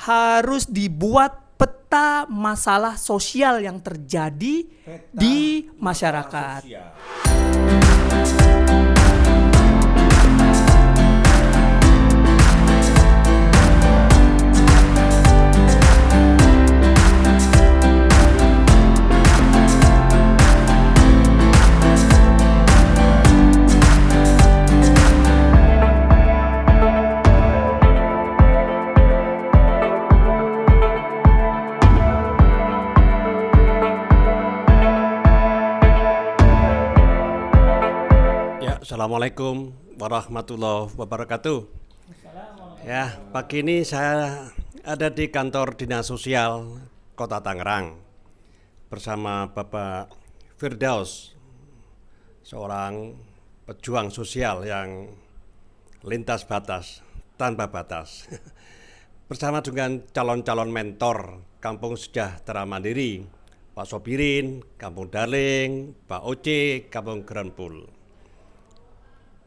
harus dibuat peta masalah sosial yang terjadi di masyarakat. Assalamualaikum warahmatullahi wabarakatuh. Ya, pagi ini saya ada di kantor Dinas Sosial Kota Tangerang bersama Bapak Firdaus, seorang pejuang sosial yang lintas batas, tanpa batas. Bersama dengan calon-calon mentor Kampung Sejahtera Mandiri, Pak Sobirin, Kampung Darling, Pak Oce, Kampung Granpul.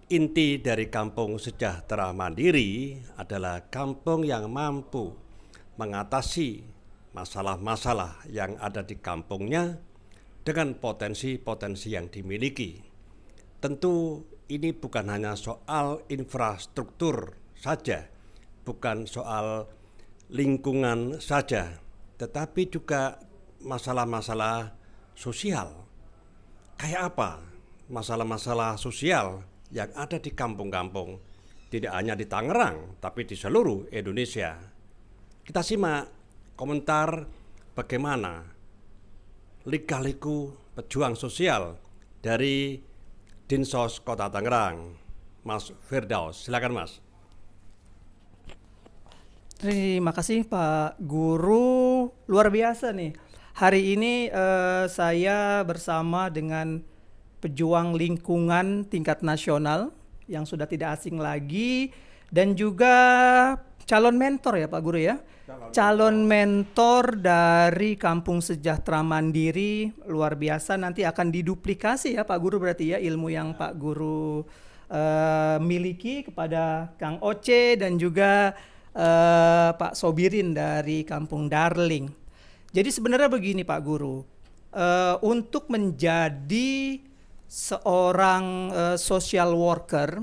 Inti dari Kampung Sejahtera Mandiri adalah kampung yang mampu mengatasi masalah-masalah yang ada di kampungnya dengan potensi-potensi yang dimiliki. Tentu ini bukan hanya soal infrastruktur saja, bukan soal lingkungan saja, tetapi juga masalah-masalah sosial. Kayak apa masalah-masalah sosial yang ada di kampung-kampung, tidak hanya di Tangerang, tapi di seluruh Indonesia. Kita simak komentar bagaimana lika-liku pejuang sosial dari Dinsos Kota Tangerang, Mas Firdaus. Silakan Mas. Terima kasih Pak Guru, luar biasa nih. Hari ini saya bersama dengan pejuang lingkungan tingkat nasional yang sudah tidak asing lagi, dan juga calon mentor ya Pak Guru ya. Calon mentor dari Kampung Sejahtera Mandiri, luar biasa, nanti akan diduplikasi ya Pak Guru berarti ya ilmu yang Pak Guru miliki kepada Kang Oce dan juga Pak Sobirin dari Kampung Darling. Jadi sebenarnya begini Pak Guru, untuk menjadi seorang social worker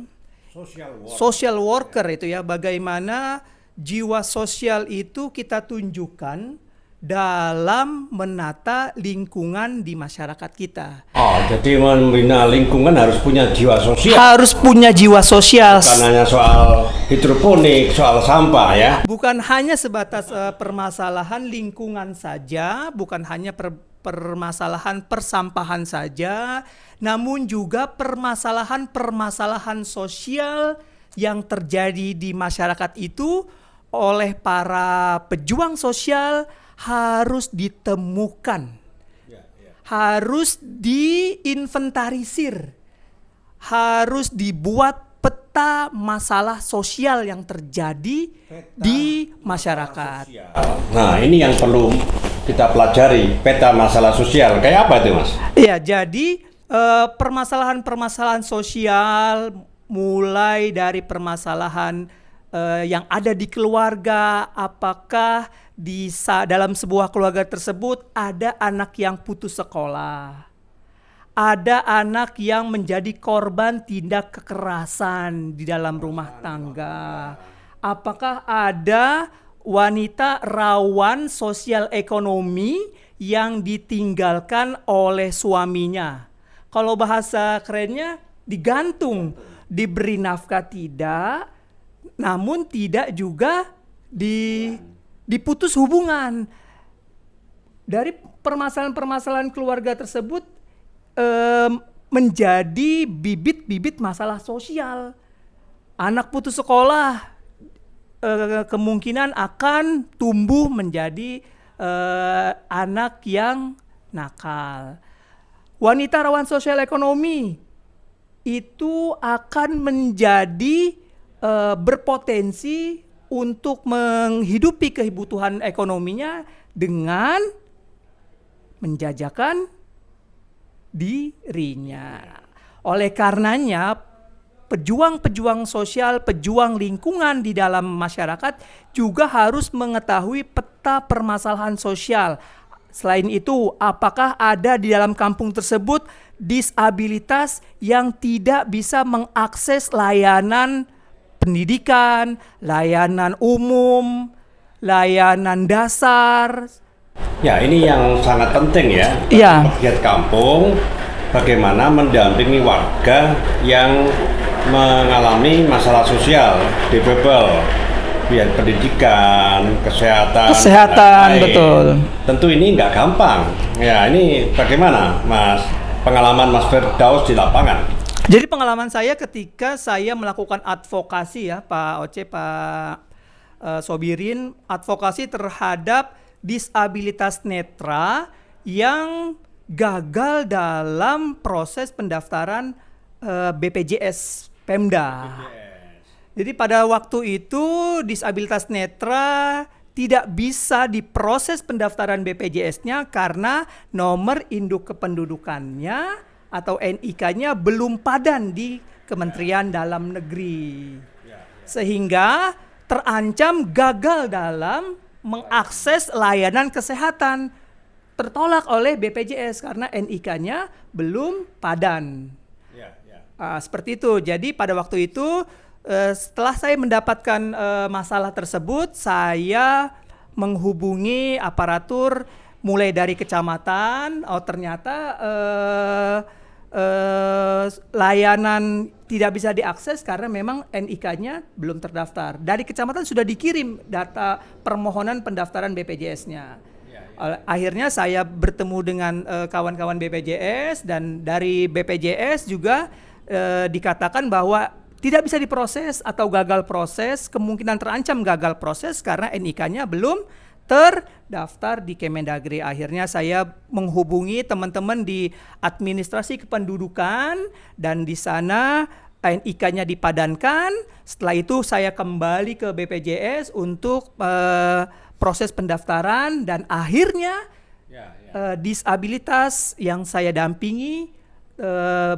itu ya, bagaimana jiwa sosial itu kita tunjukkan dalam menata lingkungan di masyarakat kita. Oh, jadi membina lingkungan harus punya jiwa sosial. Harus punya jiwa sosial. Bukan hanya soal hidroponik, soal sampah ya. Bukan hanya sebatas permasalahan lingkungan saja, bukan hanya permasalahan persampahan saja, namun juga permasalahan-permasalahan sosial yang terjadi di masyarakat itu oleh para pejuang sosial harus ditemukan, harus diinventarisir, harus dibuat peta masalah sosial yang terjadi di masyarakat. Nah, ini yang perlu kita pelajari, peta masalah sosial. Kayak apa itu Mas? Iya, jadi permasalahan-permasalahan sosial mulai dari permasalahan yang ada di keluarga, apakah dalam sebuah keluarga tersebut ada anak yang putus sekolah, ada anak yang menjadi korban tindak kekerasan di dalam rumah tangga, apakah ada wanita rawan sosial ekonomi yang ditinggalkan oleh suaminya. Kalau bahasa kerennya digantung, diberi nafkah tidak, namun tidak juga diputus hubungan. Dari permasalahan-permasalahan keluarga tersebut menjadi bibit-bibit masalah sosial. Anak putus sekolah kemungkinan akan tumbuh menjadi anak yang nakal. Wanita rawan sosial ekonomi itu akan menjadi berpotensi untuk menghidupi kebutuhan ekonominya dengan menjajakan dirinya. Oleh karenanya pejuang-pejuang sosial, pejuang lingkungan di dalam masyarakat juga harus mengetahui peta permasalahan sosial. Selain itu, apakah ada di dalam kampung tersebut disabilitas yang tidak bisa mengakses layanan pendidikan, layanan umum, layanan dasar. Ya, ini yang sangat penting ya. Iya. Pegiat kampung, bagaimana mendampingi warga yang mengalami masalah sosial, difabel, biar pendidikan, kesehatan, dan lain. Betul. Tentu ini nggak gampang. Ya, ini bagaimana, Mas? Pengalaman Mas Firdaus di lapangan. Jadi pengalaman saya ketika saya melakukan advokasi ya, Pak Oce, Pak Sobirin, advokasi terhadap disabilitas netra yang gagal dalam proses pendaftaran BPJS Pemda. Jadi pada waktu itu disabilitas netra tidak bisa diproses pendaftaran BPJS-nya karena nomor induk kependudukannya atau NIK-nya belum padan di Kementerian Dalam Negeri. Sehingga terancam gagal dalam mengakses layanan kesehatan, tertolak oleh BPJS karena NIK-nya belum padan. Seperti itu. Jadi pada waktu itu setelah saya mendapatkan masalah tersebut, saya menghubungi aparatur mulai dari kecamatan. Oh ternyata layanan tidak bisa diakses karena memang NIK-nya belum terdaftar. Dari kecamatan sudah dikirim data permohonan pendaftaran BPJS-nya. Akhirnya saya bertemu dengan kawan-kawan BPJS dan dari BPJS juga dikatakan bahwa tidak bisa diproses atau gagal proses, kemungkinan terancam gagal proses karena NIK-nya belum terdaftar di Kemendagri. Akhirnya saya menghubungi teman-teman di administrasi kependudukan dan di sana NIK-nya dipadankan. Setelah itu saya kembali ke BPJS untuk proses pendaftaran dan akhirnya disabilitas yang saya dampingi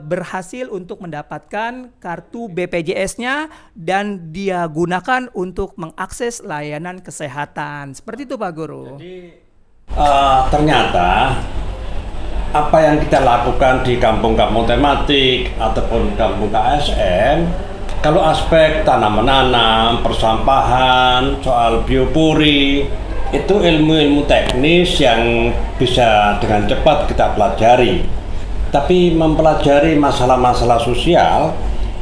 berhasil untuk mendapatkan kartu BPJS-nya dan dia gunakan untuk mengakses layanan kesehatan. Seperti itu Pak Guru. Jadi ternyata apa yang kita lakukan di kampung-kampung tematik ataupun kampung KSM, kalau aspek tanam menanam, persampahan, soal biopuri, itu ilmu-ilmu teknis yang bisa dengan cepat kita pelajari. Tapi mempelajari masalah-masalah sosial,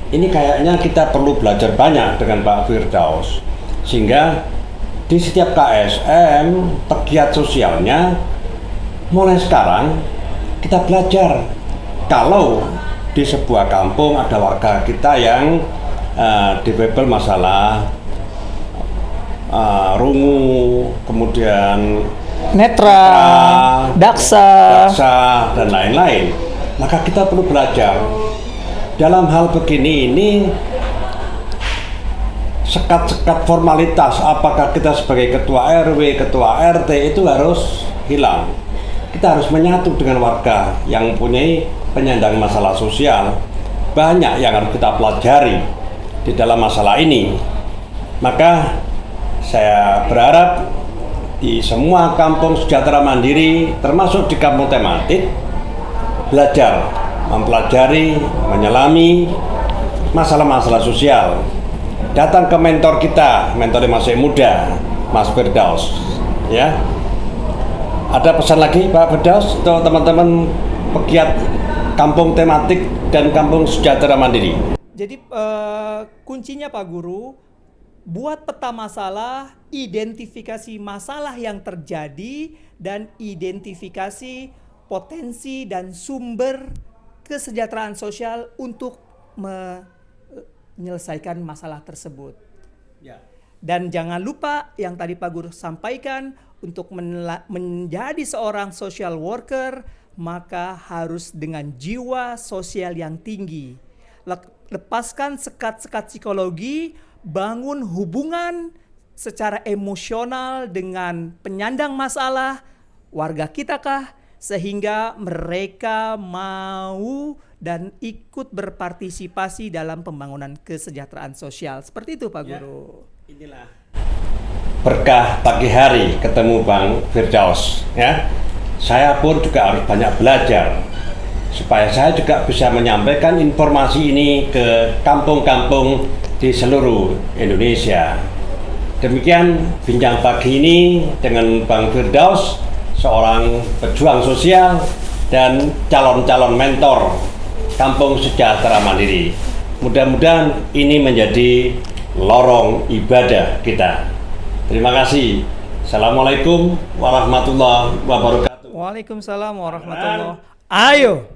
ini kayaknya kita perlu belajar banyak dengan Pak Firdaus. Sehingga di setiap KSM, pegiat sosialnya, mulai sekarang kita belajar. Kalau di sebuah kampung ada warga kita yang difabel masalah rungu, kemudian netra, daksa, dan lain-lain. Maka kita perlu belajar dalam hal begini ini sekat-sekat formalitas apakah kita sebagai ketua RW, ketua RT itu harus hilang. Kita harus menyatu dengan warga yang mempunyai penyandang masalah sosial. Banyak yang harus kita pelajari di dalam masalah ini. Maka saya berharap di semua kampung sejahtera mandiri termasuk di kampung tematik belajar, mempelajari, menyelami masalah-masalah sosial. Datang ke mentor kita, mentor yang masih muda, Mas Firdaus. Ya, ada pesan lagi Pak Firdaus untuk teman-teman pegiat kampung tematik dan kampung sejahtera mandiri. Jadi kuncinya Pak Guru, buat peta masalah, identifikasi masalah yang terjadi dan identifikasi potensi dan sumber kesejahteraan sosial untuk menyelesaikan masalah tersebut. Dan jangan lupa yang tadi Pak Guru sampaikan, untuk menjadi seorang social worker maka harus dengan jiwa sosial yang tinggi. Lepaskan sekat-sekat psikologi, bangun hubungan secara emosional dengan penyandang masalah warga kita kah, sehingga mereka mau dan ikut berpartisipasi dalam pembangunan kesejahteraan sosial. Seperti itu Pak Ya. Guru. Inilah berkah pagi hari ketemu Bang Firdaus, ya. Saya pun juga harus banyak belajar supaya saya juga bisa menyampaikan informasi ini ke kampung-kampung di seluruh Indonesia. Demikian bincang pagi ini dengan Bang Firdaus, seorang pejuang sosial dan calon-calon mentor Kampung Sejahtera Mandiri. Mudah-mudahan ini menjadi lorong ibadah kita. Terima kasih. Assalamualaikum warahmatullahi wabarakatuh. Waalaikumsalam warahmatullahi wabarakatuh. Ayo